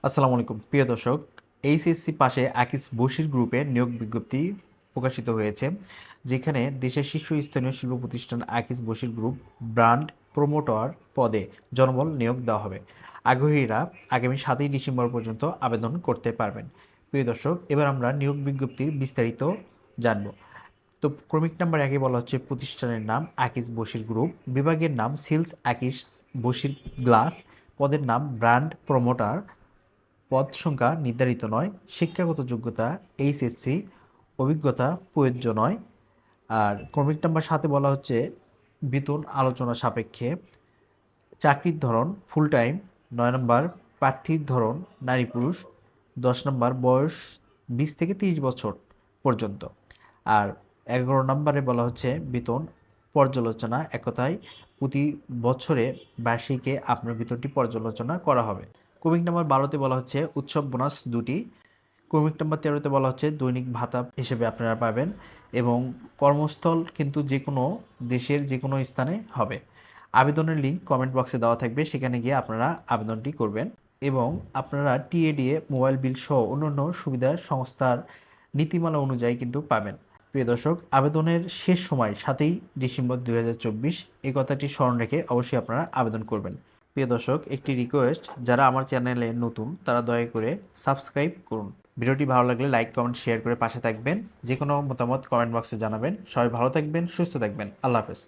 আসসালামু আলাইকুম প্রিয় দর্শক। এইচএসসি পাশে আকিস বশির গ্রুপে নিয়োগ বিজ্ঞপ্তি প্রকাশিত হয়েছে, যেখানে দেশের শীর্ষস্থানীয় শিল্প প্রতিষ্ঠান আকিস বশির গ্রুপ ব্র্যান্ড প্রমোটর পদে জনবল নিয়োগ দেওয়া হবে। আগ্রহীরা আগামী 7ই ডিসেম্বর পর্যন্ত আবেদন করতে পারবেন। প্রিয় দর্শক, এবার আমরা নিয়োগ বিজ্ঞপ্তির বিস্তারিত জানব। তো ক্রমিক নাম্বার 1-এ বলা হচ্ছে প্রতিষ্ঠানের নাম আকিস বশির গ্রুপ, বিভাগের নাম সিলস আকিস বশির গ্লাস, পদের নাম ব্র্যান্ড প্রমোটার, পদ সংখ্যা নির্ধারিত নয়, শিক্ষাগত যোগ্যতা এইচএসসি, অভিজ্ঞতা প্রযোজ্য নয়। আর ক্রমিক নাম্বার 7-এ বলা হচ্ছে বেতন আলোচনা সাপেক্ষে, চাকরির ধরন ফুল টাইম, 9 নম্বর প্রার্থীর ধরন নারী পুরুষ, 10 নম্বর বয়স 20 থেকে 30 বছর পর্যন্ত। আর 11 নম্বরে বলা হচ্ছে বেতন পর্যালোচনা, এক কথায় প্রতি বছরে বার্ষিকে আপনার বেতনটি পর্যালোচনা করা হবে। ক্রমিক নাম্বার 12-তে বলা হচ্ছে উৎসব বোনাস 2টি। ক্রমিক নাম্বার 13-তে বলা হচ্ছে দৈনিক ভাতা হিসেবে আপনারা পাবেন, এবং কর্মস্থল কিন্তু যে কোনো দেশের যে কোনো স্থানে হবে। আবেদনের লিঙ্ক কমেন্ট বক্সে দেওয়া থাকবে, সেখানে গিয়ে আপনারা আবেদনটি করবেন, এবং আপনারা টিএডিএ মোবাইল বিল সহ অন্যান্য সুবিধা সংস্থার নীতিমালা অনুযায়ী কিন্তু পাবেন। প্রিয় দর্শক, আবেদনের শেষ সময় 7ই ডিসেম্বর 2024, এই কথাটি স্মরণ রেখে অবশ্যই আপনারা আবেদন করবেন। প্রিয় দর্শক, একটি রিকোয়েস্ট, যারা আমার চ্যানেলে নতুন তারা দয়া করে সাবস্ক্রাইব করুন। ভিডিওটি ভালো লাগলে লাইক কমেন্ট শেয়ার করে পাশে থাকবেন। যে কোনো মতামত কমেন্ট বক্সে জানাবেন। সবাই ভালো থাকবেন, সুস্থ থাকবেন। আল্লাহ হাফেজ।